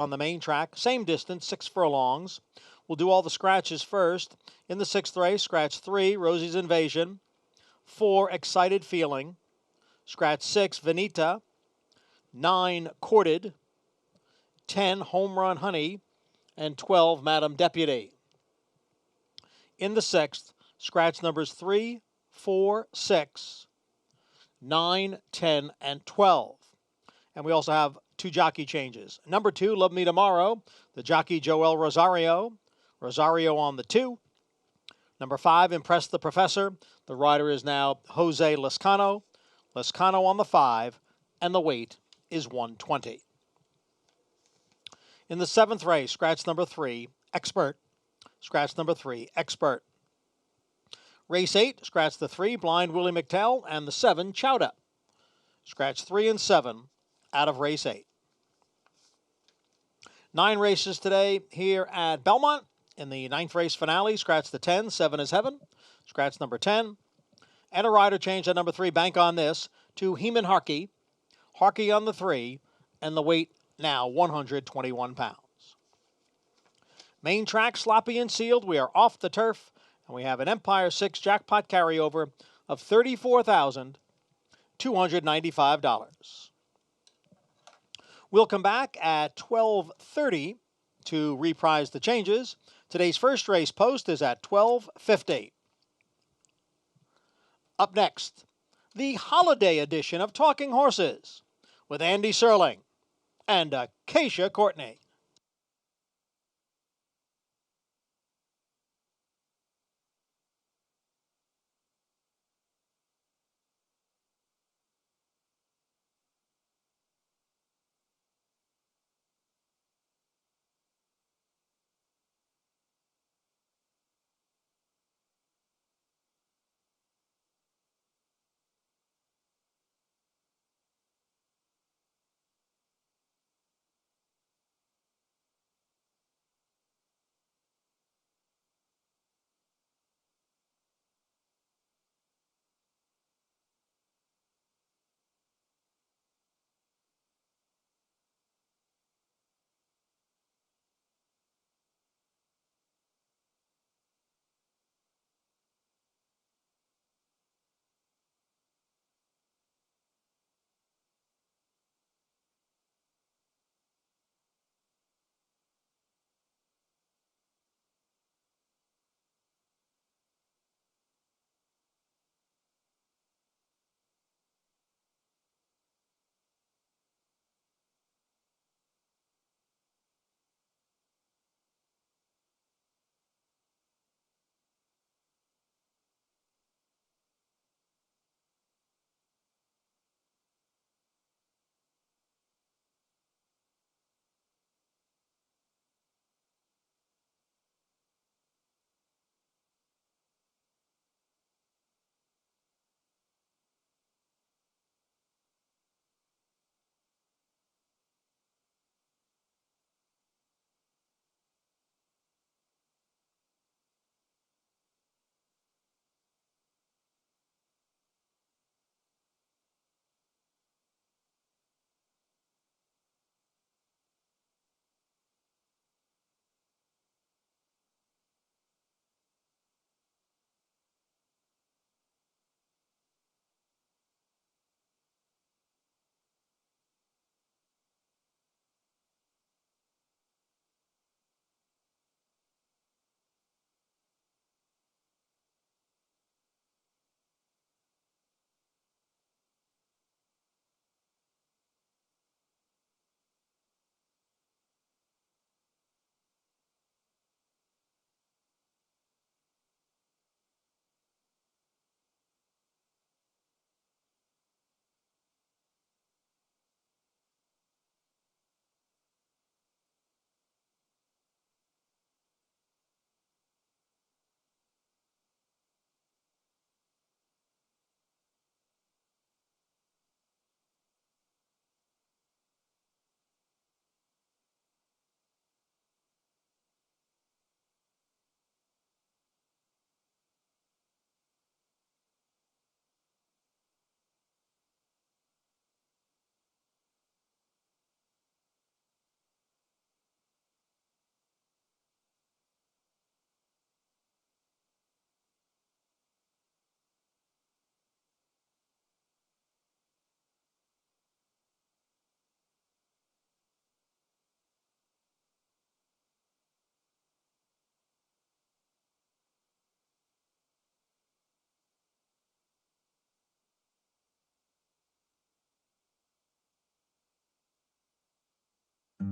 on the main track. Same distance, 6 furlongs. We'll do all the scratches first. In the 6th race, scratch 3, Rosie's Invasion. 4, Excited Feeling. Scratch 6, Venita. 9, Courted. 10, Home Run Honey. And 12, Madam Deputy. In the 6th, scratch numbers 3, 4, 6, 9, 10, and 12. And we also have 2 jockey changes. Number 2, Love Me Tomorrow, the jockey Joel Rosario. Rosario on the 2. Number 5, Impress the Professor. The rider is now Jose Lescano. Lescano on the 5, and the weight is 120. In the 7th race, scratch number 3, Expert. Scratch number 3, Expert. Race 8, scratch the 3, Blind Willie McTell, and the 7, Chowda. Scratch 3 and 7 out of race 8. 9 races today here at Belmont. In the 9th race finale, scratch the 10, 7 is Heaven. Scratch number 10. And a rider change at number 3, bank on this, to Heeman Harkey. Harkey on the 3, and the weight now 121 pounds. Main track, sloppy and sealed. We are off the turf, and we have an Empire 6 jackpot carryover of $34,295. We'll come back at 12:30 to reprise the changes. Today's first race post is at 12:50. Up next, the holiday edition of Talking Horses with Andy Serling and Acacia Courtney.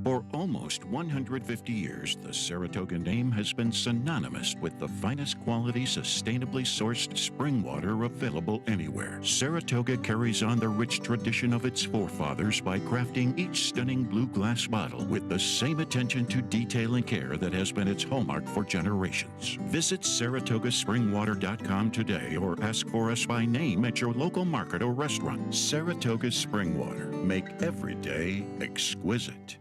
For almost 150 years, the Saratoga name has been synonymous with the finest quality, sustainably sourced spring water available anywhere. Saratoga carries on the rich tradition of its forefathers by crafting each stunning blue glass bottle with the same attention to detail and care that has been its hallmark for generations. Visit SaratogaSpringwater.com today or ask for us by name at your local market or restaurant. Saratoga Spring Water. Make every day exquisite.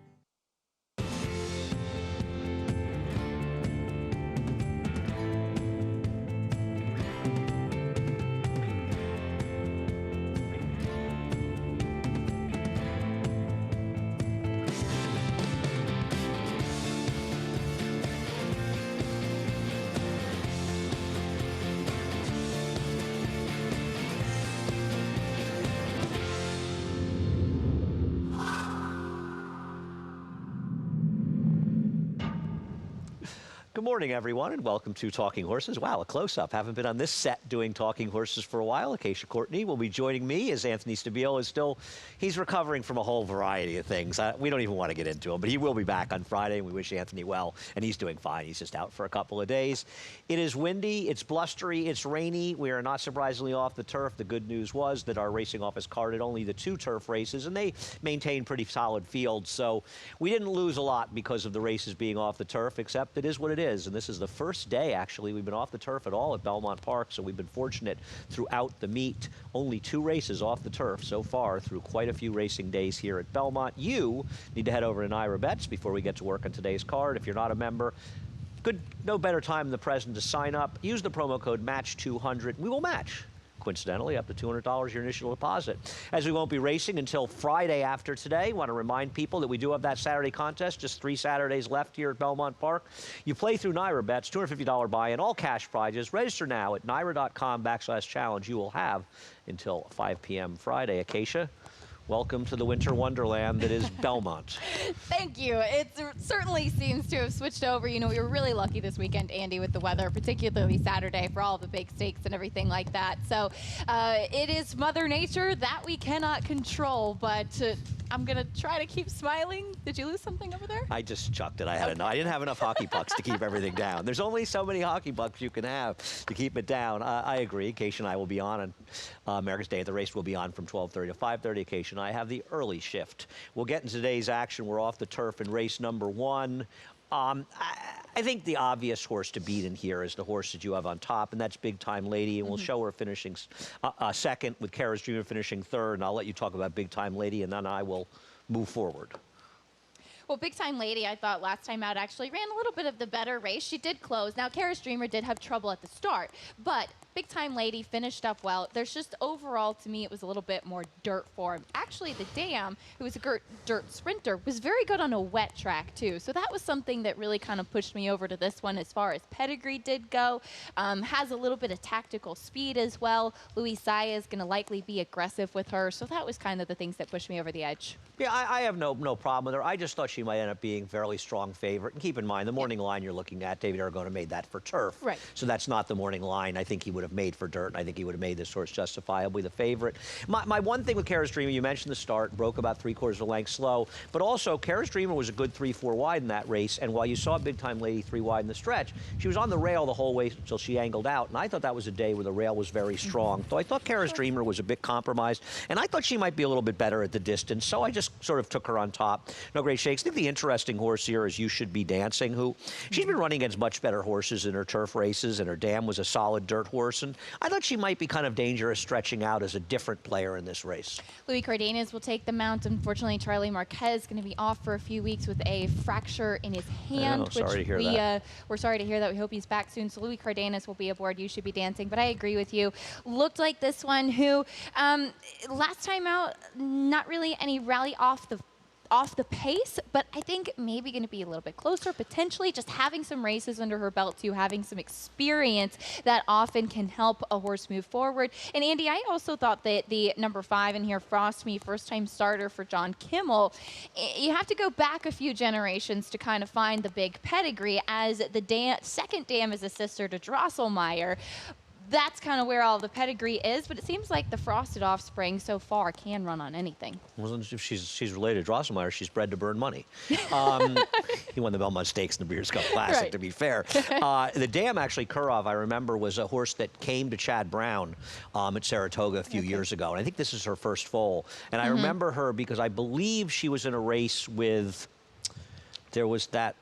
Good morning, everyone, and welcome to Talking Horses. Wow, a close-up. Haven't been on this set doing Talking Horses for a while. Acacia Courtney will be joining me as Anthony Stabile is still, he's recovering from a whole variety of things. We don't even want to get into them, but he will be back on Friday, and we wish Anthony well, and he's doing fine. He's just out for a couple of days. It is windy, it's blustery, it's rainy. We are not surprisingly off the turf. The good news was that our racing office carded only the 2 turf races, and they maintain pretty solid fields, so we didn't lose a lot because of the races being off the turf, except it is what it is. And this is the first day, actually, we've been off the turf at all at Belmont Park, so we've been fortunate throughout the meet. Only 2 races off the turf so far through quite a few racing days here at Belmont. You need to head over to Naira Bets before we get to work on today's card. If you're not a member, no better time than the present to sign up. Use the promo code MATCH200. We will match, coincidentally, up to $200 your initial deposit. As we won't be racing until Friday after today, want to remind people that we do have that Saturday contest, just 3 Saturdays left here at Belmont Park. You play through Naira Bets, $250 buy-in, all cash prizes. Register now at naira.com/challenge. You will have until 5 p.m. Friday. Acacia, welcome to the winter wonderland that is Belmont. Thank you. It certainly seems to have switched over. You know, we were really lucky this weekend, Andy, with the weather, particularly Saturday for all the big stakes and everything like that. So it is Mother Nature that we cannot control, but I'm going to try to keep smiling. Did you lose something over there? I just chucked it. I didn't have enough hockey pucks to keep everything down. There's only so many hockey pucks you can have to keep it down. I agree. Acacia and I will be on, and America's Day at the Race will be on from 12:30 to 5:30. Acacia and I have the early shift. We'll get into today's action. We're off the turf in race number 1. I think the obvious horse to beat in here is the horse that you have on top, and that's Big Time Lady, and we'll show her finishing second, with Kara's Dreamer finishing third, and I'll let you talk about Big Time Lady, and then I will move forward. Well, Big Time Lady, I thought last time out actually ran a little bit of the better race. She did close. Now, Kara's Dreamer did have trouble at the start, but Big Time Lady finished up well. There's just overall, to me, it was a little bit more dirt form. Actually, the Dam, who was a dirt sprinter, was very good on a wet track, too. So that was something that really kind of pushed me over to this one as far as pedigree did go. Has a little bit of tactical speed as well. Louis Saya is going to likely be aggressive with her. So that was kind of the things that pushed me over the edge. Yeah, I have no problem with her. I just thought she might end up being a fairly strong favorite. And keep in mind, the morning line you're looking at, David Aragona made that for turf. Right. So that's not the morning line I think he would have made for dirt, and I think he would have made this horse justifiably the favorite. My one thing with Kara's Dreamer, you mentioned the start, broke about 3/4 of a length slow, but also Kara's Dreamer was a good 3-4 wide in that race, and while you saw Big Time Lady 3 wide in the stretch, she was on the rail the whole way until she angled out, and I thought that was a day where the rail was very strong. So I thought Kara's Dreamer was a bit compromised, and I thought she might be a little bit better at the distance, so I just sort of took her on top. No great shakes. I think the interesting horse here is You Should Be Dancing, who she's been running against much better horses in her turf races, and her Dam was a solid dirt horse, and I thought she might be kind of dangerous stretching out as a different player in this race. Louis Cardenas will take the mount. Unfortunately, Charlie Marquez is going to be off for a few weeks with a fracture in his hand. Oh, sorry to hear that. We're sorry to hear that. We hope he's back soon. So Louis Cardenas will be aboard. You Should Be Dancing. But I agree with you. Looked like this one who, last time out, not really any rally off the pace, but I think maybe going to be a little bit closer, potentially just having some races under her belt too, having some experience that often can help a horse move forward. And Andy, I also thought that the number 5 in here, Frost Me, first-time starter for John Kimmel, you have to go back a few generations to kind of find the big pedigree, as the second Dam is a sister to Drosselmeyer. that's kind of where all the pedigree is, but it seems like the Frosted Offspring so far can run on anything. Well, if she's related to Drosselmeyer, she's bred to burn money. He won the Belmont Stakes and the Breeders' Cup Classic, Right. to be fair. The dam, actually, Kurov, I remember, was a horse that came to Chad Brown at Saratoga a few years ago, and I think this is her first foal. And I remember her because I believe she was in a race with, there was that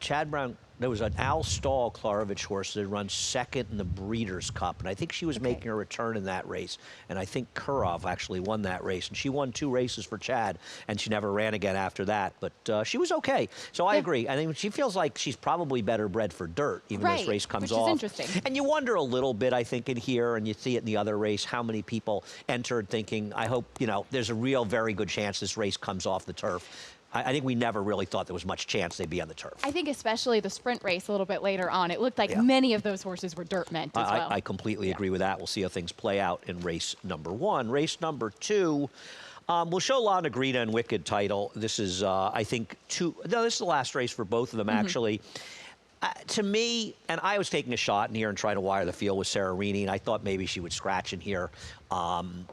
Chad Brown, there was an Al Stahl Klarovich horse that had run second in the Breeders' Cup, and I think she was making a return in that race. And I think Kurov actually won that race, and she won 2 races for Chad, and she never ran again after that. But she was okay. So I agree. I think she feels like she's probably better bred for dirt, even though this race comes off. Which is interesting. And you wonder a little bit, I think, in here, and you see it in the other race, how many people entered thinking, I hope, you know, there's a real very good chance this race comes off the turf. I think we never really thought there was much chance they'd be on the turf. I think especially the sprint race a little bit later on, it looked like many of those horses were dirt meant as well. I completely agree with that. We'll see how things play out in race number 1. Race number 2, we'll show La Negrita and Wicked Title. This is, I think, this is the last race for both of them, actually. To me, and I was taking a shot in here and trying to wire the field with Sarah Rini, and I thought maybe she would scratch in here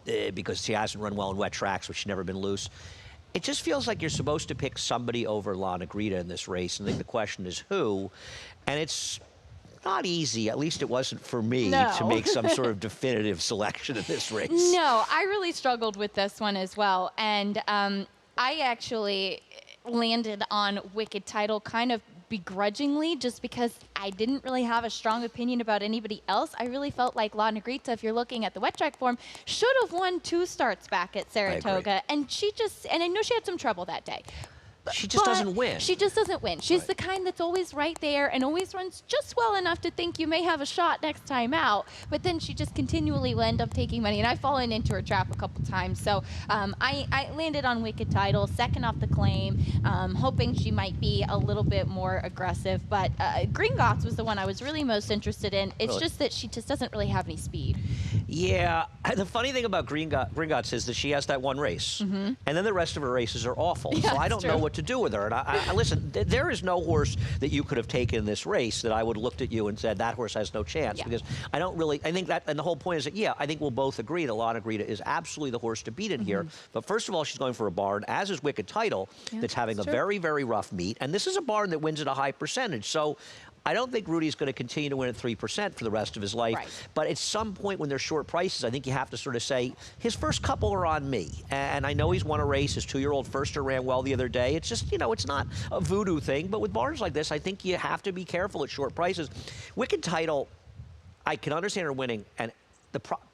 because she hasn't run well in wet tracks, which she's never been loose. It just feels like you're supposed to pick somebody over La Negrita in this race, and I think the question is who. And it's not easy, at least it wasn't for me, to make some sort of definitive selection in this race. No, I really struggled with this one as well. And I actually landed on Wicked Title kind of begrudgingly just because I didn't really have a strong opinion about anybody else. I really felt like La Negrita, if you're looking at the wet track form, should have won 2 starts back at Saratoga. And she just, and I know she had some trouble that day. She just doesn't win. She just doesn't win. She's the kind that's always right there and always runs just well enough to think you may have a shot next time out, but then she just continually will end up taking money, and I've fallen into her trap a couple times. So I landed on Wicked Title, second off the claim, hoping she might be a little bit more aggressive, but Gringotts was the one I was really most interested in. It's just that she just doesn't really have any speed. Yeah, the funny thing about Gringotts is that she has that one race, and then the rest of her races are awful. Yeah, so I don't know what to do with her. And I listen, there is no horse that you could have taken in this race that I would have looked at you and said, that horse has no chance. Because I don't really, I think that, and the whole point is that, yeah, I think we'll both agree that La Negrita is absolutely the horse to beat in here. But first of all, she's going for a barn, as is Wicked Title, that's having a very, very rough meet. And this is a barn that wins at a high percentage. So I don't think Rudy's going to continue to win at 3% for the rest of his life. But at some point when they're short prices, I think you have to sort of say, his first couple are on me. And I know he's won a race. His 2-year-old Firster ran well the other day. It's just, you know, it's not a voodoo thing. But with barns like this, I think you have to be careful at short prices. Wicked Title, I can understand her winning. And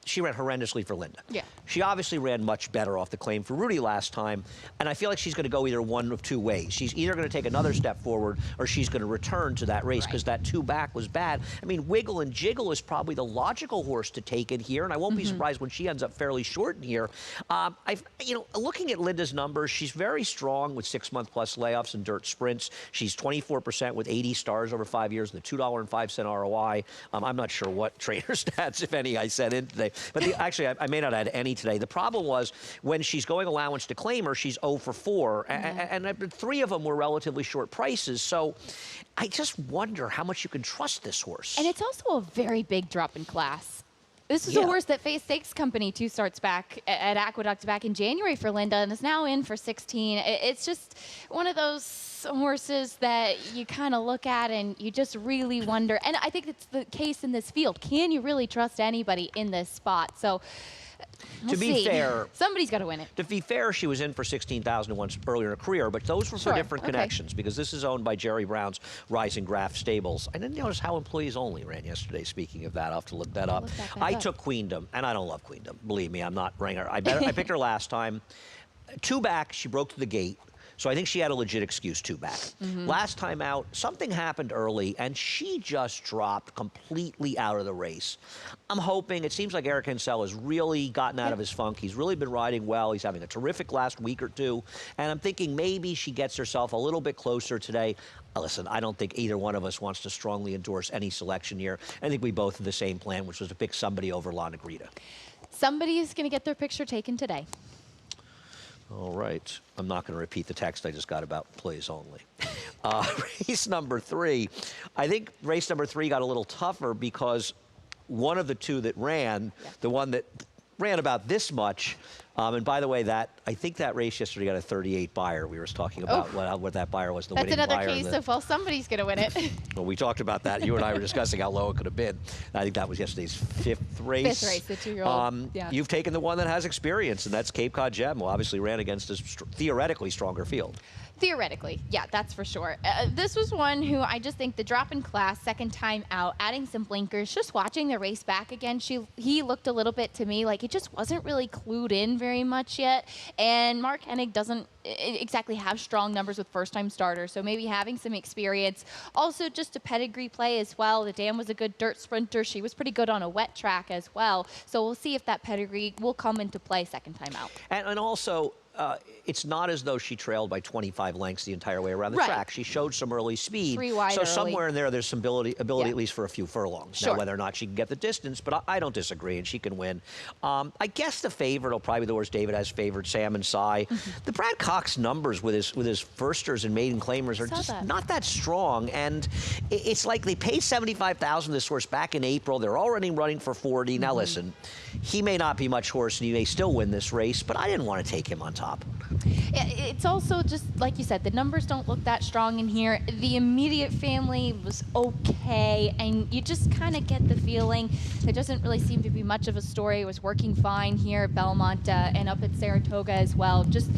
she ran horrendously for Linda. She obviously ran much better off the claim for Rudy last time, and I feel like she's going to go either one of two ways. She's either going to take another step forward, or she's going to return to that race because that 2 back was bad. I mean, Wiggle and Jiggle is probably the logical horse to take in here, and I won't be surprised when she ends up fairly short in here. You know, looking at Linda's numbers, she's very strong with 6-month-plus layoffs and dirt sprints. She's 24% with 80 stars over 5 years and the $2.05 ROI. I'm not sure what trainer stats, if any, I said in today. But actually, I may not add any today. The problem was when she's going allowance to claim her, she's 0 for 4. And 3 of them were relatively short prices. So I just wonder how much you can trust this horse. And it's also a very big drop in class. This is a horse that faced Stakes Company 2 starts back at Aqueduct back in January for Linda and is now in for 16. It's just one of those horses that you kind of look at and you just really wonder. And I think it's the case in this field. Can you really trust anybody in this spot? So to be fair, somebody's got to win it. To be fair, she was in for 16,000 once earlier in her career, but those were for different connections because this is owned by Jerry Brown's Rising Graft Stables. I didn't notice how employees only ran yesterday. Speaking of that, I'll have to look that up. I took Queendom, and I don't love Queendom. Believe me, I'm not ringer. I picked her last time. 2 back, she broke to the gate. So I think she had a legit excuse 2 back. Last time out, something happened early, and she just dropped completely out of the race. I'm hoping, it seems like Eric Hensel has really gotten out of his funk. He's really been riding well. He's having a terrific last week or 2. And I'm thinking maybe she gets herself a little bit closer today. Listen, I don't think either one of us wants to strongly endorse any selection here. I think we both have the same plan, which was to pick somebody over La Negrita. Somebody's going to get their picture taken today. All right. I'm not going to repeat the text I just got about plays only. Race number 3. I think race number 3 got a little tougher because one of the two that ran, the one that ran about this much. And by the way, I think that race yesterday got a 38 buyer. We were talking about what that buyer was, the winning buyer. That's another case of, well, somebody's going to win it. Well, we talked about that. You and I were discussing how low it could have been. I think that was yesterday's fifth race. Fifth race, the 2-year-old. You've taken the one that has experience, and that's Cape Cod Gem, who obviously ran against a theoretically stronger field. Theoretically, yeah, that's for sure. This was one who I just think the drop in class, second time out, adding some blinkers, just watching the race back again, he looked a little bit to me like he just wasn't really clued in very much yet. And Mark Hennig doesn't exactly have strong numbers with first-time starters, so maybe having some experience. Also, just a pedigree play as well. The dam was a good dirt sprinter. She was pretty good on a wet track as well. So we'll see if that pedigree will come into play second time out. And also, it's not as though she trailed by 25 lengths the entire way around the track. She showed some early speed. 3 wide so early. Somewhere in there's some ability at least for a few furlongs. Sure. Now, whether or not she can get the distance, but I don't disagree, and she can win. I guess the favorite will probably be the horse David has favored, Sam and Cy. The Brad Cox numbers with his firsters and maiden claimers are just not that strong, and it's like they paid $75,000 this horse back in April. They're already running for 40. Now listen, he may not be much horse, and he may still win this race, but I didn't want to take him on top. It's also just, like you said, the numbers don't look that strong in here. The immediate family was okay, and you just kind of get the feeling there doesn't really seem to be much of a story. It was working fine here at Belmont and up at Saratoga as well. Just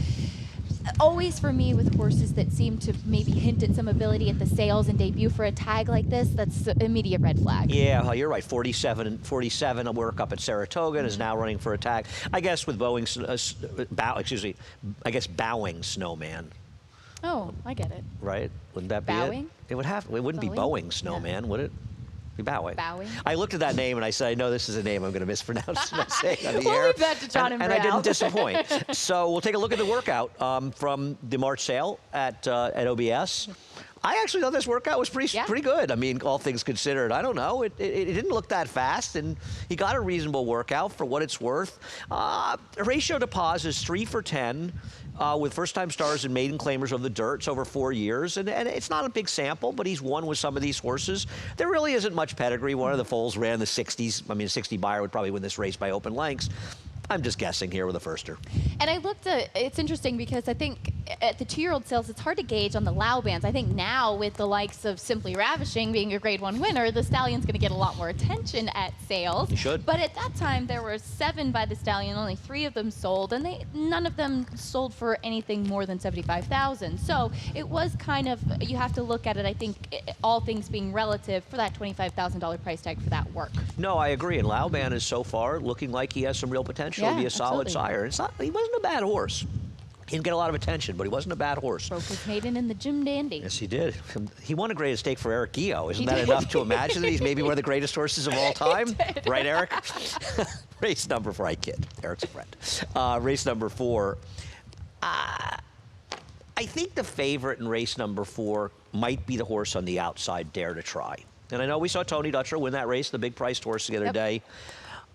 always for me with horses that seem to maybe hint at some ability at the sales and debut for a tag like this, that's an immediate red flag. Yeah, well, you're right. 47 a work up at Saratoga and is now running for a tag. I guess with Bowing Snowman. Oh, I get it. Right? Wouldn't that be Bowing? it? It would have. It wouldn't be Bowing Snowman, would it? Be Bowing. Bowing. I looked at that name and I said, I know this is a name I'm going to mispronounce when I say it on the We'll air. leave that to John and I Brad. didn't disappoint. So we'll take a look at the workout from the March sale at OBS. I actually thought this workout was pretty good. I mean, all things considered. I don't know. It didn't look that fast, and he got a reasonable workout for what it's worth. Ratio to pause is 3 for 10. With first-time stars and maiden claimers of the dirt. It's over 4 years, and it's not a big sample, but he's won with some of these horses. There really isn't much pedigree. One of the foals ran the 60s. I mean, a 60 buyer would probably win this race by open lengths. I'm just guessing here with a firster. And I looked at, it's interesting because I think at the 2-year-old sales, it's hard to gauge on the Lau bands. I think now with the likes of Simply Ravishing being a grade 1 winner, the Stallion's going to get a lot more attention at sales. He should. But at that time, there were 7 by the Stallion, only 3 of them sold, and none of them sold for anything more than $75,000. So it was kind of, you have to look at it, I think, all things being relative for that $25,000 price tag for that work. No, I agree. And Lauban is so far looking like he has some real potential to be a solid sire. He wasn't a bad horse. He didn't get a lot of attention, but he wasn't a bad horse. Broke his maiden in the Jim Dandy. Yes, he did. He won a great stake for Eric Guillot. Isn't that enough to imagine that he's maybe one of the greatest horses of all time? Right, Eric? Race number 4. I kid. Eric's a friend. Race number 4. I think the favorite in race number 4 might be the horse on the outside, Dare to Try. And I know we saw Tony Dutcher win that race, the big priced horse the other day.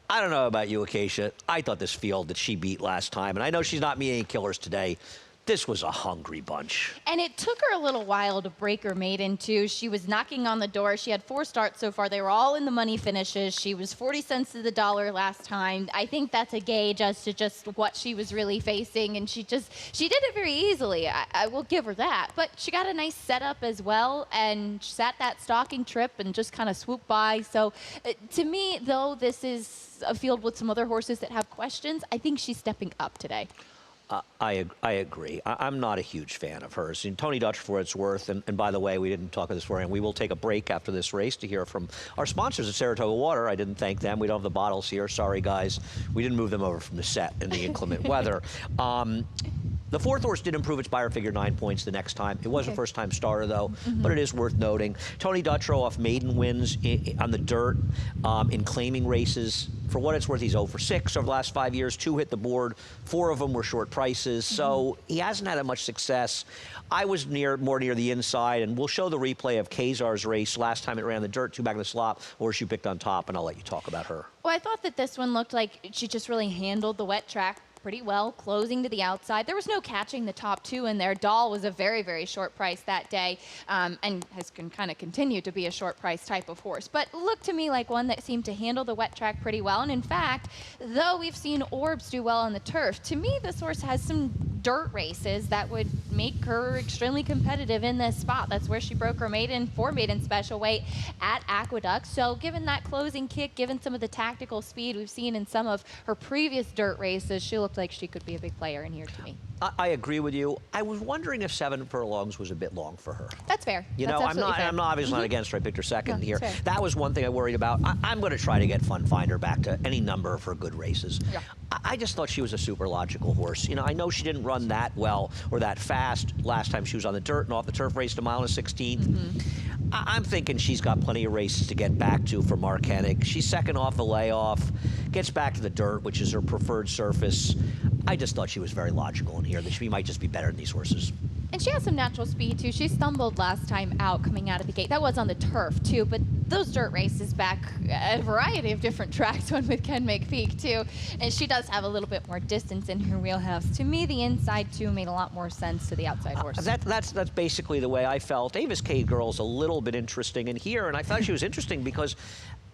I don't know about you, Acacia. I thought this field that she beat last time, and I know she's not meeting any killers today. This was a hungry bunch. And it took her a little while to break her maiden, too. She was knocking on the door. She had 4 starts so far. They were all in the money finishes. She was 40 cents to the dollar last time. I think that's a gauge as to just what she was really facing, and she did it very easily. I will give her that. But she got a nice setup as well, and she sat that stalking trip and just kind of swooped by. So to me, though, this is a field with some other horses that have questions. I think she's stepping up today. I agree. I'm not a huge fan of hers. And Tony Dutcher, for what it's worth, and by the way, we didn't talk of this before, and we will take a break after this race to hear from our sponsors at Saratoga Water. I didn't thank them. We don't have the bottles here. Sorry, guys. We didn't move them over from the set in the inclement weather. The 4th horse did improve its buyer figure 9 points the next time. It was a first-time starter, though, but it is worth noting. Tony Dutcher off maiden wins on the dirt in claiming races. For what it's worth, he's 0 for 6 over the last 5 years. 2 hit the board. 4 of them were short prices, so he hasn't had much success. I was more near the inside, and we'll show the replay of Kazar's race last time it ran the dirt, 2 back in the slop, horse you picked on top, and I'll let you talk about her. Well, I thought that this one looked like she just really handled the wet track pretty well, closing to the outside. There was no catching the top two in there. Doll was a very, very short price that day, and has kind of continued to be a short price type of horse. But looked to me like one that seemed to handle the wet track pretty well. And in fact, though we've seen Orbs do well on the turf, to me this horse has some dirt races that would make her extremely competitive in this spot. That's where she broke her maiden, 4 maiden special weight at Aqueduct. So given that closing kick, given some of the tactical speed we've seen in some of her previous dirt races, she looked like she could be a big player in here to me. I agree with you. I was wondering if 7 furlongs was a bit long for her. That's fair. You That's know, absolutely fair. I'm not obviously not against her. I picked her second No, here. that's fair. That was one thing I worried about. I'm going to try to get Fun Finder back to any number of her good races. Yeah. I just thought she was a super logical horse. You know, I know she didn't run that well or that fast last time she was on the dirt and off the turf, raced a mile and a 16th. I'm thinking she's got plenty of races to get back to for Mark Hennig. She's second off the layoff, gets back to the dirt, which is her preferred surface. I just thought she was very logical in here, that she might just be better than these horses. And she has some natural speed, too. She stumbled last time out coming out of the gate. That was on the turf, too. But those dirt races back at a variety of different tracks, one with Ken McPeak, too. And she does have a little bit more distance in her wheelhouse. To me, the inside, too, made a lot more sense to the outside horse. That's basically the way I felt. Avis Cade Girl's a little bit interesting in here, and I thought she was interesting because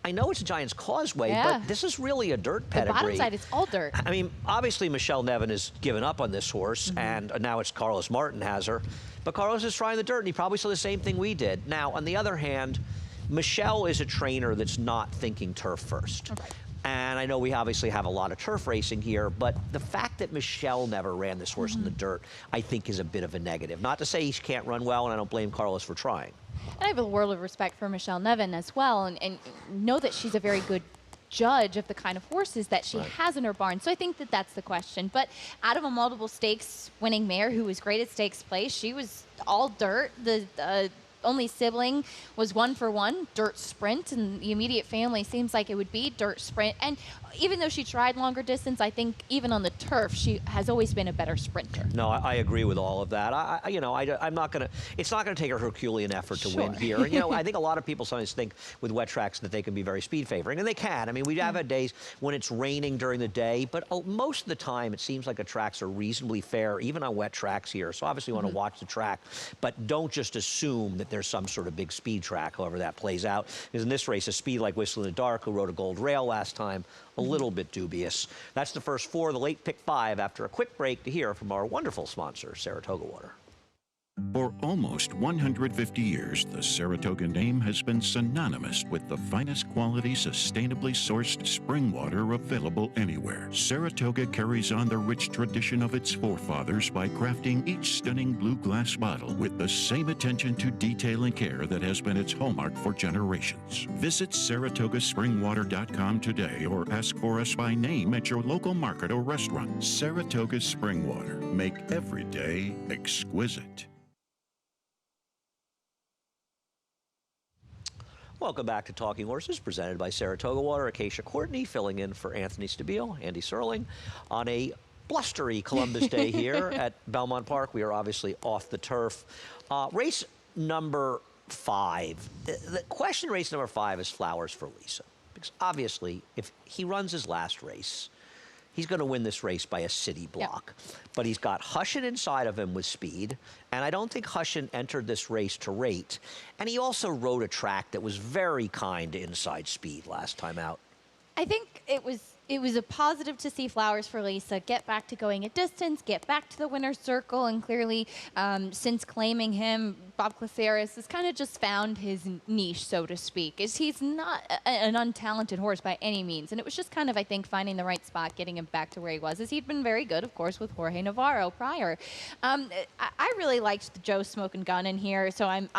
I know it's a Giant's Causeway, but this is really a dirt pedigree. The bottom side is all dirt. I mean, obviously Michelle Nevin has given up on this horse, and now it's Carlos Martin has her. But Carlos is trying the dirt, and he probably saw the same thing we did. Now, on the other hand, Michelle is a trainer that's not thinking turf first. Okay. And I know we obviously have a lot of turf racing here, but the fact that Michelle never ran this horse in the dirt, I think is a bit of a negative. Not to say he can't run well, and I don't blame Carlos for trying. And I have a world of respect for Michelle Nevin as well, and know that she's a very good judge of the kind of horses that she has in her barn. So I think that that's the question. But out of a multiple stakes winning mare who was great at stakes play, she was all dirt. The only sibling was 1 for 1, dirt sprint, and the immediate family seems like it would be dirt sprint. And even though she tried longer distance, I think even on the turf, she has always been a better sprinter. No, I agree with all of that. I'm not going to, it's not going to take a Herculean effort to win here. You know, I think a lot of people sometimes think with wet tracks that they can be very speed favoring, and they can. I mean, we have had days when it's raining during the day, but most of the time it seems like the tracks are reasonably fair, even on wet tracks here. So obviously you want to watch the track, but don't just assume that there's some sort of big speed track, however that plays out. Because in this race, a speed like Whistle in the Dark, who rode a gold rail last time, a little bit dubious. That's the first 4, the late pick 5, after a quick break to hear from our wonderful sponsor, Saratoga Water. For almost 150 years, the Saratoga name has been synonymous with the finest quality, sustainably sourced spring water available anywhere. Saratoga carries on the rich tradition of its forefathers by crafting each stunning blue glass bottle with the same attention to detail and care that has been its hallmark for generations. Visit SaratogaSpringwater.com today or ask for us by name at your local market or restaurant. Saratoga Spring Water. Make every day exquisite. Welcome back to Talking Horses, presented by Saratoga Water. Acacia Courtney filling in for Anthony Stabile, Andy Serling, on a blustery Columbus Day here at Belmont Park. We are obviously off the turf. Race number 5. The question race number 5 is Flowers for Lisa. Because obviously, if he runs his last race, he's going to win this race by a city block. Yep. But he's got Hushin inside of him with speed, and I don't think Hushin entered this race to rate. And he also rode a track that was very kind to inside speed last time out. I think it was a positive to see Flowers for Lisa get back to going a distance, get back to the winner's circle, and clearly, since claiming him, Bob Classeris has kind of just found his niche, so to speak. He's not an untalented horse by any means, and it was just kind of, I think, finding the right spot, getting him back to where he was, as he'd been very good, of course, with Jorge Navarro prior. I really liked the Joe Smoking Gun in here, so I'm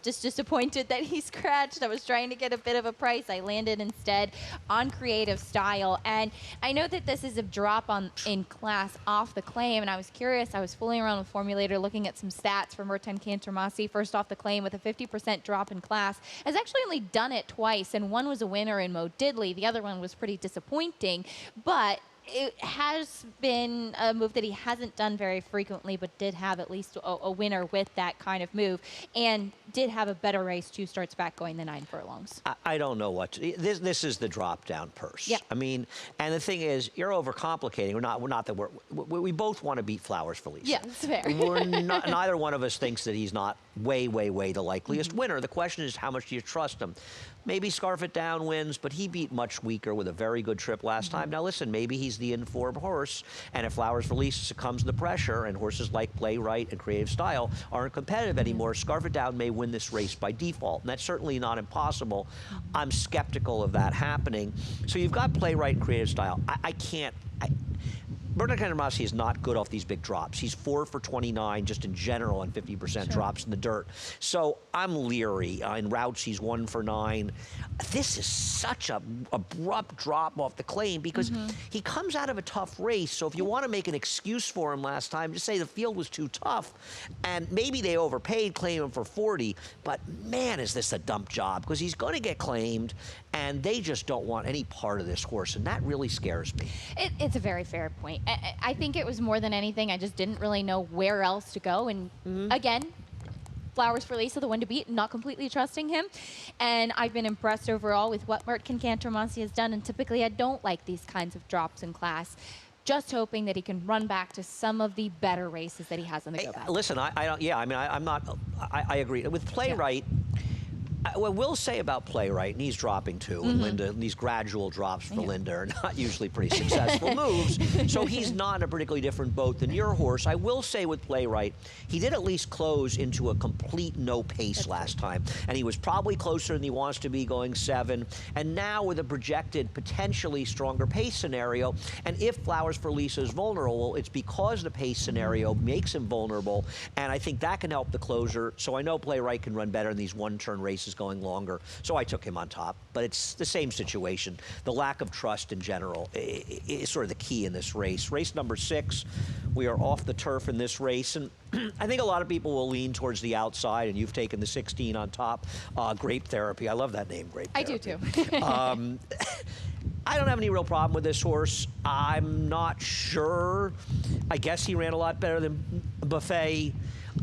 just disappointed that he scratched. I was trying to get a bit of a price. I landed instead on Creative Style, and I know that this is a drop in class off the claim, and I was curious. I was fooling around with Formulator, looking at some stats for Merten Cantermasi, first off the claim with a 50% drop in class. Has actually only done it twice, and one was a winner in Mo Diddley. The other one was pretty disappointing, but it has been a move that he hasn't done very frequently, but did have at least a winner with that kind of move. And did have a better race 2 starts back going the 9 furlongs. I don't know what to, this is the drop down purse. Yeah. I mean, and the thing is, you're overcomplicating. We're not that we both want to beat Flowers for Lisa. Yeah, that's fair. We're not, neither one of us thinks that he's not way the likeliest winner. The question is, how much do you trust him? Maybe Scarf It Down wins, but he beat much weaker with a very good trip last time. Now listen, maybe he's the informed horse, and if Flowers for Lisa succumbs to the pressure, and horses like Playwright and Creative Style aren't competitive anymore, Scarf It Down may win this race by default, and that's certainly not impossible. I'm skeptical of that happening. So you've got Playwright and Creative Style. I can't. Bernard Cantermasi is not good off these big drops. He's 4 for 29 just in general on 50% drops in the dirt. So I'm leery. In routes, he's 1 for 9. This is such a abrupt drop off the claim because he comes out of a tough race. So if you want to make an excuse for him last time, just say the field was too tough. And maybe they overpaid, claim him for 40. But man, is this a dump job because he's going to get claimed and they just don't want any part of this horse. And that really scares me. It's a very fair point. I think it was more than anything, I just didn't really know where else to go. And again, Flowers for Lisa, the one to beat, not completely trusting him. And I've been impressed overall with what Mertkin Cantermasi has done. And typically I don't like these kinds of drops in class. Just hoping that he can run back to some of the better races that he has on the go back. Listen, I don't, yeah, I mean, I'm not, I agree. With Playwright, what I will say about Playwright, and he's dropping too, and Linda, these gradual drops for Linda are not usually pretty successful moves, so he's not in a particularly different boat than your horse. I will say with Playwright, he did at least close into a complete no pace last time, and he was probably closer than he wants to be going 7, and now with a projected potentially stronger pace scenario, and if Flowers for Lisa is vulnerable, it's because the pace scenario makes him vulnerable, and I think that can help the closer, so I know Playwright can run better in these one-turn races going longer, so I took him on top. But it's the same situation. The lack of trust in general is sort of the key in this race. Race number 6, we are off the turf in this race, and I think a lot of people will lean towards the outside, and you've taken the 16 on top. Grape Therapy. I love that name, Grape Therapy. I do too. I don't have any real problem with this horse. I'm not sure. I guess he ran a lot better than Buffet.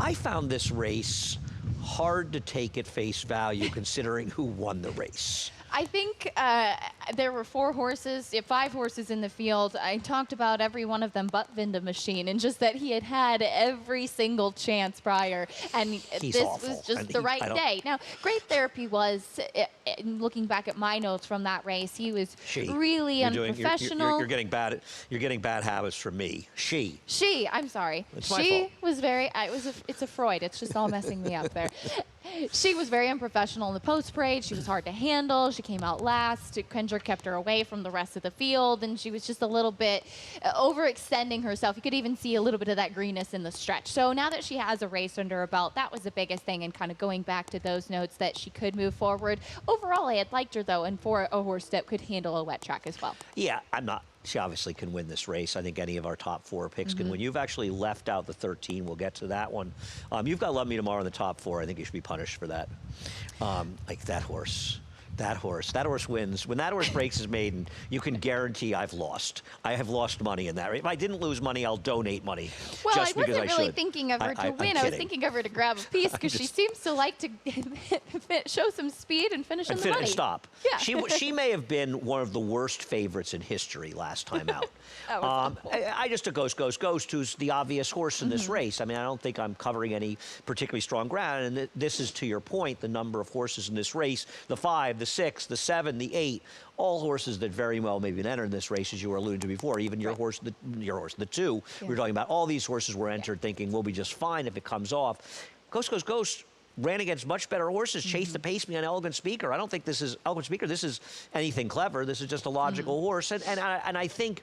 I found this race hard to take at face value considering who won the race. I think there were 5 horses in the field. I talked about every one of them but Vinda Machine, and just that he had had every single chance prior, and He's this awful. was just And the right day. Now, Great Therapy was, looking back at my notes from that race, he was really unprofessional. You're getting bad habits from me. She. I'm sorry. It's my fault. Was very. It's a Freud. It's just all messing me up there. She was very unprofessional in the post parade. She was hard to handle. She came out last. Kendrick kept her away from the rest of the field, and she was just a little bit overextending herself. You could even see a little bit of that greenness in the stretch. So now that she has a race under her belt, that was the biggest thing, and kind of going back to those notes that she could move forward. Overall, I had liked her, though, and for a horse that could handle a wet track as well. Yeah, I'm not. She obviously can win this race. I think any of our top 4 picks can win. You've actually left out the 13. We'll get to that one. You've got Love Me Tomorrow in the top 4. I think you should be punished for that. Like that horse. That horse wins. When that horse breaks his maiden, you can guarantee I've lost. I have lost money in that race. If I didn't lose money, I'll donate money. Well, just I because wasn't I really should. thinking of her to win. I'm I was thinking of her to grab a piece because she seems to like to show some speed and finish in the money. And stop. Yeah. She may have been one of the worst favorites in history last time out. I just took Ghost, who's the obvious horse in this race. I mean, I don't think I'm covering any particularly strong ground. And this is, to your point, the number of horses in this race: the 5, the 6, the 7, the 8. All horses that very well maybe enter in this race, as you were alluding to before. Even your horse, the 2. We were talking about all these horses were entered thinking we'll be just fine if it comes off. Ghost ran against much better horses, chased the pace me on Elegant Speaker. I don't think this is Elegant Speaker. This is anything clever. This is just a logical horse. And I think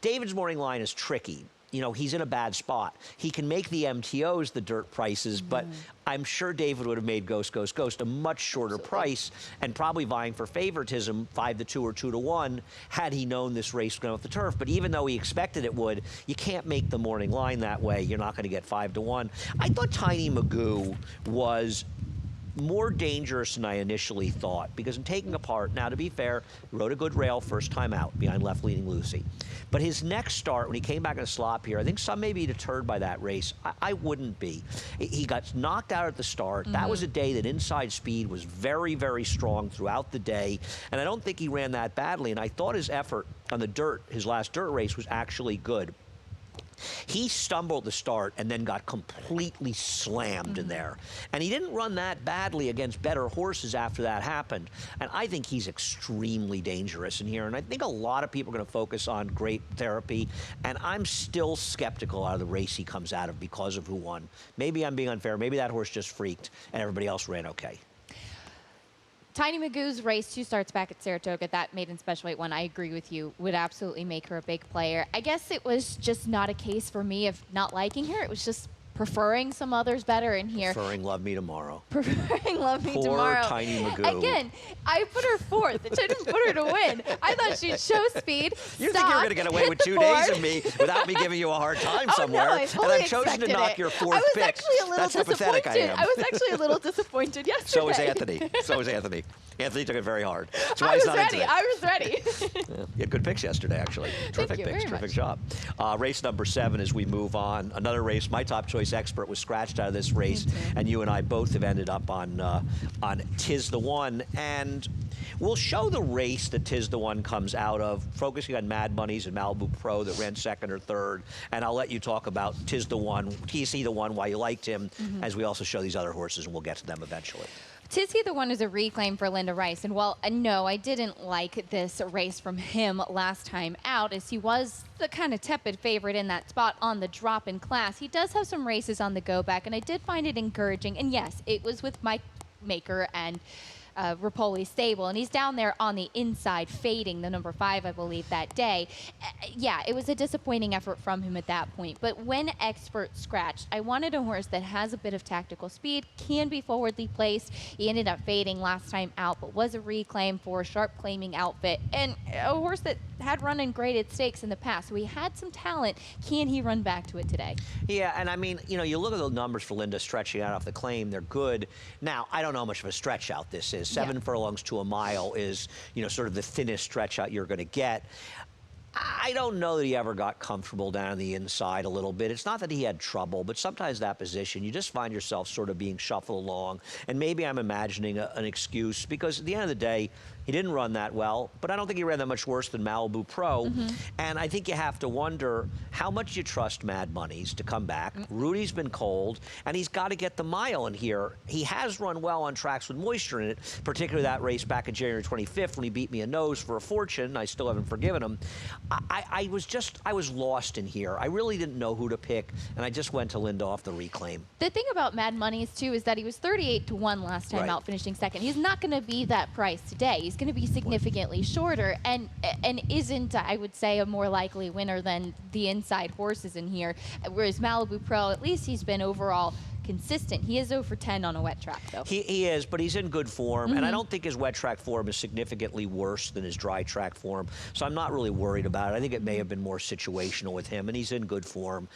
David's Morning Line is tricky. You know, he's in a bad spot. He can make the MTOs the dirt prices, but I'm sure David would have made Ghost a much shorter price and probably vying for favoritism, 5-2 or 2-1, had he known this race was going off the turf. But even though he expected it would, you can't make the morning line that way. You're not going to get 5-1. I thought Tiny Magoo was more dangerous than I initially thought, because in taking apart, now to be fair, he rode a good rail first time out behind left leading Lucy. But his next start, when he came back in a slop here, I think some may be deterred by that race. I wouldn't be. He got knocked out at the start. That was a day that inside speed was very, very strong throughout the day, and I don't think he ran that badly, and I thought his effort on the dirt, his last dirt race, was actually good. He stumbled to start and then got completely slammed in there. And he didn't run that badly against better horses after that happened. And I think he's extremely dangerous in here. And I think a lot of people are going to focus on great therapy. And I'm still skeptical out of the race he comes out of because of who won. Maybe I'm being unfair. Maybe that horse just freaked and everybody else ran okay. Tiny Magoo's race 2 starts back at Saratoga. That maiden special weight one, I agree with you, would absolutely make her a big player. I guess it was just not a case for me of not liking her. It was just preferring some others better in here. Preferring Love Me Tomorrow. Preferring Love Me Poor Tomorrow. Tiny Magoo. Again, I put her 4th. I didn't put her to win. I thought she'd show speed. You think you were going to get away with 2 days of me without me giving you a hard time somewhere? No, I and fully I've chosen to expected knock it. your 4th I was pick. actually a little That's how disappointed. pathetic I am. I was actually a little disappointed yesterday. So was Anthony. So was Anthony. Anthony took it very hard. That's why I he's was not ready. into it. I was ready. Yeah, you had good picks yesterday, actually. Terrific you picks. very Terrific much. job. Race number 7 as we move on. Another race. My top choice expert was scratched out of this race, and you and I both have ended up on Tis the One. And we'll show the race that Tis the One comes out of, focusing on Mad Money's and Malibu Pro that ran 2nd or 3rd. And I'll let you talk about Tis the One, TC the One, why you liked him, as we also show these other horses, and we'll get to them eventually. Tizzy the One is a reclaim for Linda Rice. And while no, I didn't like this race from him last time out, as he was the kind of tepid favorite in that spot on the drop in class, he does have some races on the go back, and I did find it encouraging. And yes, it was with Mike Maker and Rapoli stable, and he's down there on the inside fading the number 5, I believe, that day. Yeah, it was a disappointing effort from him at that point, but when expert scratched, I wanted a horse that has a bit of tactical speed, can be forwardly placed. He ended up fading last time out, but was a reclaim for a sharp claiming outfit, and a horse that had run in graded stakes in the past, so he had some talent. Can he run back to it today? Yeah, and I mean, you know, you look at the numbers for Linda stretching out off the claim, they're good. Now, I don't know how much of a stretch out this is. 7 furlongs to a mile is, you know, sort of the thinnest stretch out you're going to get. I don't know that he ever got comfortable down the inside a little bit. It's not that he had trouble, but sometimes that position, you just find yourself sort of being shuffled along. And maybe I'm imagining an excuse, because at the end of the day, he didn't run that well, but I don't think he ran that much worse than Malibu Pro. And I think you have to wonder how much you trust Mad Money's to come back. Rudy's been cold, and he's got to get the mile in here. He has run well on tracks with moisture in it, particularly that race back in January 25th when he beat me a nose for a fortune. I still haven't forgiven him. I was lost in here. I really didn't know who to pick, and I just went to Linda off the reclaim. The thing about Mad Money's, too, is that he was 38 to 1 last time Right. out, finishing 2nd. He's not going to be that price today. He's going to be significantly shorter and isn't, I would say, a more likely winner than the inside horses in here. Whereas Malibu Pro, at least he's been overall consistent. He is 0 for 10 on a wet track, though. He is, but he's in good form, and I don't think his wet track form is significantly worse than his dry track form, so I'm not really worried about it. I think it may have been more situational with him, and he's in good form.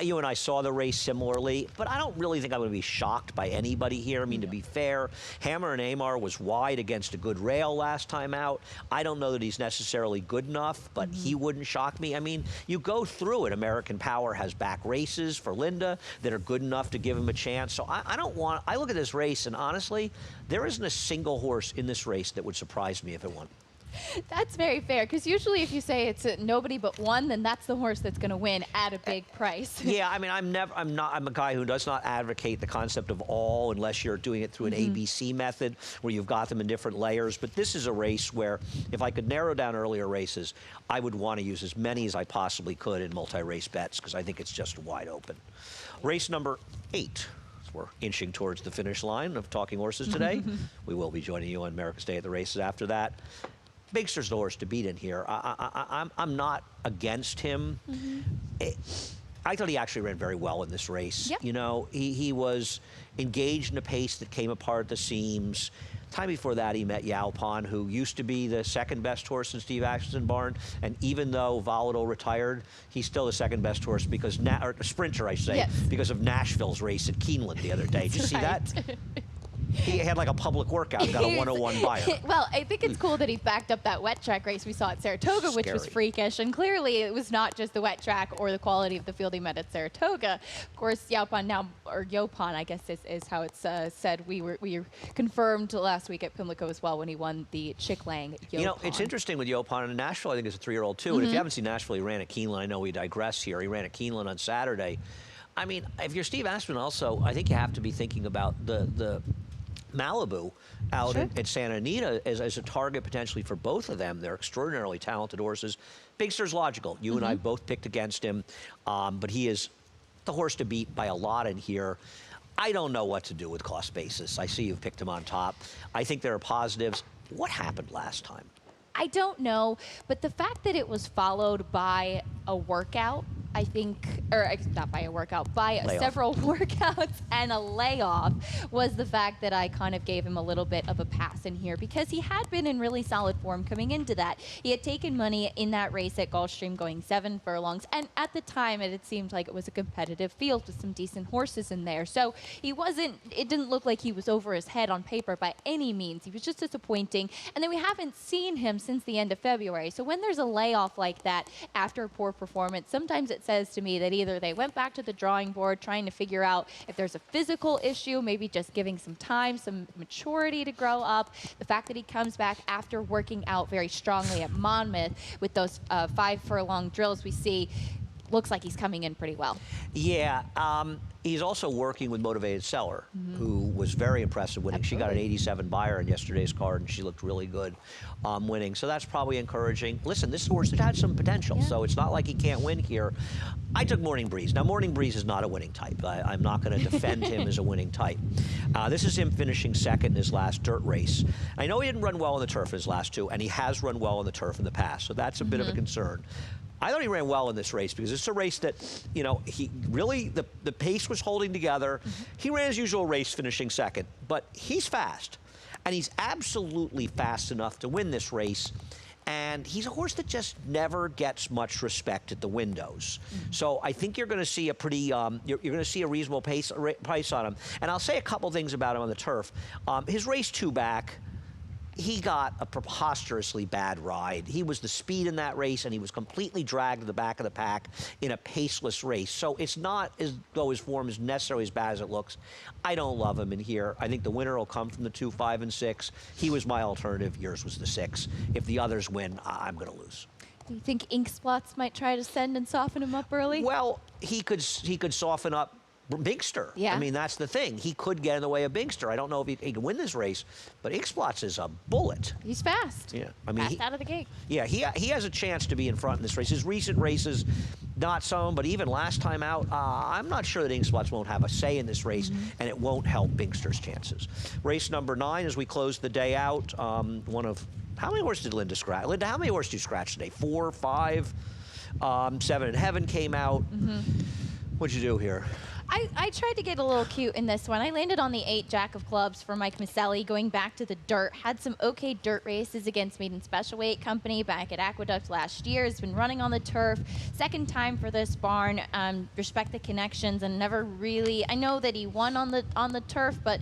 You and I saw the race similarly, but I don't really think I'm going to be shocked by anybody here. I mean, to be fair, Hammer and Amar was wide against a good rail last time out. I don't know that he's necessarily good enough, but he wouldn't shock me. I mean, you go through it. American Power has back races for Linda that are good enough to give him a chance. So I look at this race, and honestly, there isn't a single horse in this race that would surprise me if it won. That's very fair, because usually if you say it's nobody but one, then that's the horse that's going to win at a big price. Yeah, I mean, I'm a guy who does not advocate the concept of all unless you're doing it through an ABC method where you've got them in different layers. But this is a race where if I could narrow down earlier races, I would want to use as many as I possibly could in multi-race bets, because I think it's just wide open. Race number 8. We're inching towards the finish line of Talking Horses today. We will be joining you on America's Day at the Races after that. Bigster's the horse to beat in here. I'm not against him. I thought he actually ran very well in this race. Yep. You know, he was engaged in a pace that came apart at the seams. Time before that, he met Yalpon, who used to be the second best horse in Steve Ashton barn. And even though Volatile retired, he's still the second best horse because, or sprinter, I should say, Yes. because of Nashville's race at Keeneland the other day. Did you see that? He had like a public workout, got a 101 buyer. Well, I think it's cool that he backed up that wet track race we saw at Saratoga, which was Scary. freakish. And clearly, it was not just the wet track or the quality of the field he met at Saratoga. Of course, Yaupon now, or Yopon, I guess is how it's said. We confirmed last week at Pimlico as well when he won the Chick Lang Yopon. You know, it's interesting with Yopon in Nashville. I think it's a 3-year-old too. And if you haven't seen Nashville, he ran at Keeneland. I know we digress here. He ran at Keeneland on Saturday. I mean, if you're Steve Aspin, also, I think you have to be thinking about the Malibu out at Santa Anita as a target potentially for both of them. They're extraordinarily talented horses. Bigster's logical. You and I both picked against him, but he is the horse to beat by a lot in here. I don't know what to do with cost basis. I see you've picked him on top. I think there are positives. What happened last time? I don't know, but the fact that it was followed by a workout, I think, or not by a workout, by several workouts and a layoff was the fact that I kind of gave him a little bit of a pass in here because he had been in really solid form coming into that. He had taken money in that race at Gulfstream going 7 furlongs, and at the time it had seemed like it was a competitive field with some decent horses in there. So it didn't look like he was over his head on paper by any means. He was just disappointing, and then we haven't seen him since the end of February. So when there's a layoff like that after a poor performance, sometimes it says to me that either they went back to the drawing board trying to figure out if there's a physical issue, maybe just giving some time, some maturity to grow up. The fact that he comes back after working out very strongly at Monmouth with those 5 furlong drills we see, looks like he's coming in pretty well. Yeah, he's also working with Motivated Seller, who was very impressive winning. Absolutely. She got an 87 buyer in yesterday's card, and she looked really good winning. So that's probably encouraging. Listen, this horse that had some potential, so it's not like he can't win here. I took Morning Breeze. Now, Morning Breeze is not a winning type. I'm not going to defend him as a winning type. This is him finishing second in his last dirt race. I know he didn't run well on the turf in his last 2, and he has run well on the turf in the past, so that's a bit of a concern. I thought he ran well in this race because it's a race that, you know, he really, the pace was holding together. He ran his usual race finishing second, but he's fast. And he's absolutely fast enough to win this race. And he's a horse that just never gets much respect at the windows. So I think you're going to see a pretty, you're going to see a reasonable price on him. And I'll say a couple things about him on the turf. His race 2 back, he got a preposterously bad ride. He was the speed in that race, and he was completely dragged to the back of the pack in a paceless race. So it's not as though his form is necessarily as bad as it looks. I don't love him in here. I think the winner will come from the 2, 5, and 6. He was my alternative. Yours was the 6. If the others win, I'm going to lose. Do you think Ink Spots might try to send and soften him up early? Well, he could soften up Bigster. Yeah. I mean, that's the thing. He could get in the way of Bigster. I don't know if he can win this race, but Ixplots is a bullet. He's fast. Yeah. I mean, fast out of the gate. Yeah, he has a chance to be in front in this race. His recent races, not some, but even last time out, I'm not sure that Ixplots won't have a say in this race, and it won't help Bigster's chances. Race number 9 as we close the day out. One of, how many horses did Linda scratch? Linda, how many horses did you scratch today? 4, 5, 7 in Heaven came out. What'd you do here? I tried to get a little cute in this one. I landed on the 8 Jack of Clubs for Mike Maselli, going back to the dirt. Had some okay dirt races against Maiden Special Weight Company back at Aqueduct last year. Has been running on the turf. Second time for this barn. Respect the connections, and never really. I know that he won on the turf, but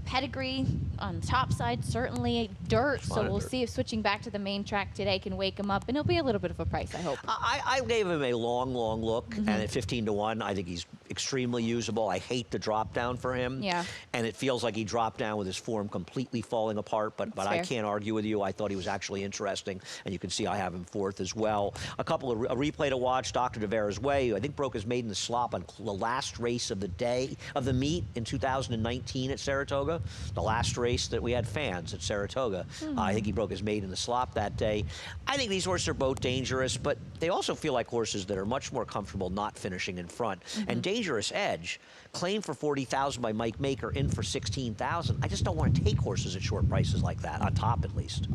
pedigree on the top side, certainly dirt. So we'll see if switching back to the main track today can wake him up, and it'll be a little bit of a price, I hope. I gave him a long look, and at 15-1, I think he's extremely usable. I hate the drop down for him. Yeah. And it feels like he dropped down with his form completely falling apart, but I can't argue with you. I thought he was actually interesting, and you can see I have him 4th as well. A replay to watch, Dr. De Vera's Way, who I think broke his maiden the slop on the last race of the meet in 2019 at Saratoga. The last race that we had fans at Saratoga. I think he broke his maiden in the slop that day. I think these horses are both dangerous, but they also feel like horses that are much more comfortable not finishing in front. And Dangerous Edge, claimed for $40,000 by Mike Maker, in for $16,000. I just don't want to take horses at short prices like that, on top at least.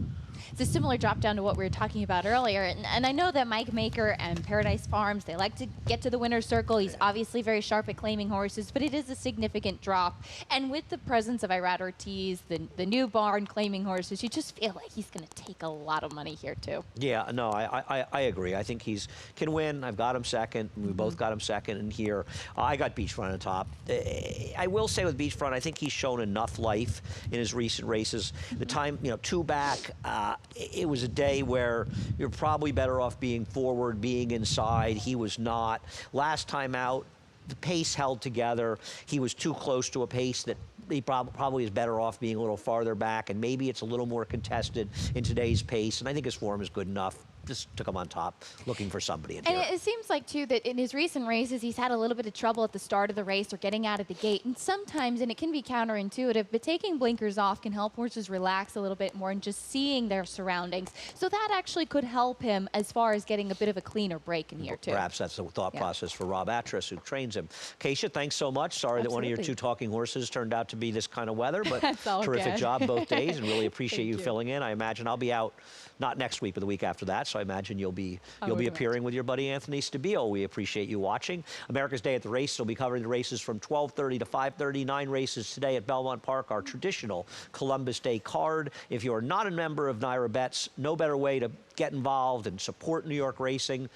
It's a similar drop down to what we were talking about earlier. And I know that Mike Maker and Paradise Farms, they like to get to the winner's circle. He's obviously very sharp at claiming horses, but it is a significant drop. And with the presence of Irad Ortiz, the new barn claiming horses, you just feel like he's going to take a lot of money here, too. Yeah, no, I agree. I think he's can win. I've got him second. We both got him second in here. I got Beachfront on top. I will say with Beachfront, I think he's shown enough life in his recent races. The time, two back, it was a day where you're probably better off being forward, being inside. He was not. Last time out, the pace held together. He was too close to a pace that he probably is better off being a little farther back, and maybe it's a little more contested in today's pace, and I think his form is good enough. Just took him on top, looking for somebody in here. And it seems like, too, that in his recent races, he's had a little bit of trouble at the start of the race or getting out of the gate. And sometimes, and it can be counterintuitive, but taking blinkers off can help horses relax a little bit more and just seeing their surroundings. So that actually could help him as far as getting a bit of a cleaner break in here, too. Perhaps that's the thought process for Rob Atras, who trains him. Keisha, thanks so much. Sorry that one of your two talking horses turned out to be this kind of weather, but terrific job both days, and really appreciate you filling in. I imagine I'll be out not next week, but the week after that. So I imagine you'll be appearing with your buddy Anthony Stabile. We appreciate you watching. America's Day at the Race will be covering the races from 12:30 to 5:30. 9 races today at Belmont Park, our traditional Columbus Day card. If you're not a member of Naira Bets, no better way to get involved and support New York racing.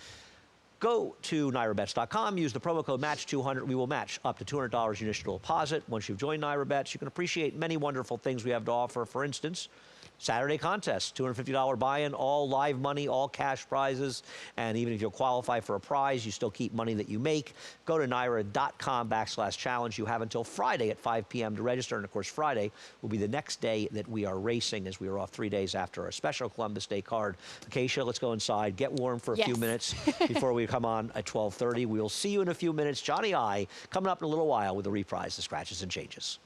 Go to NairaBets.com, use the promo code MATCH200. We will match up to $200 your initial deposit. Once you've joined Naira Bets, you can appreciate many wonderful things we have to offer. For instance, Saturday contest, $250 buy-in, all live money, all cash prizes. And even if you qualify for a prize, you still keep money that you make. Go to Naira.com/challenge. You have until Friday at 5 p.m. to register. And of course, Friday will be the next day that we are racing, as we are off 3 days after our special Columbus Day card. Acacia, let's go inside, get warm for a few minutes before we come on at 12:30. We'll see you in a few minutes. Johnny I coming up in a little while with a reprise of Scratches and Changes.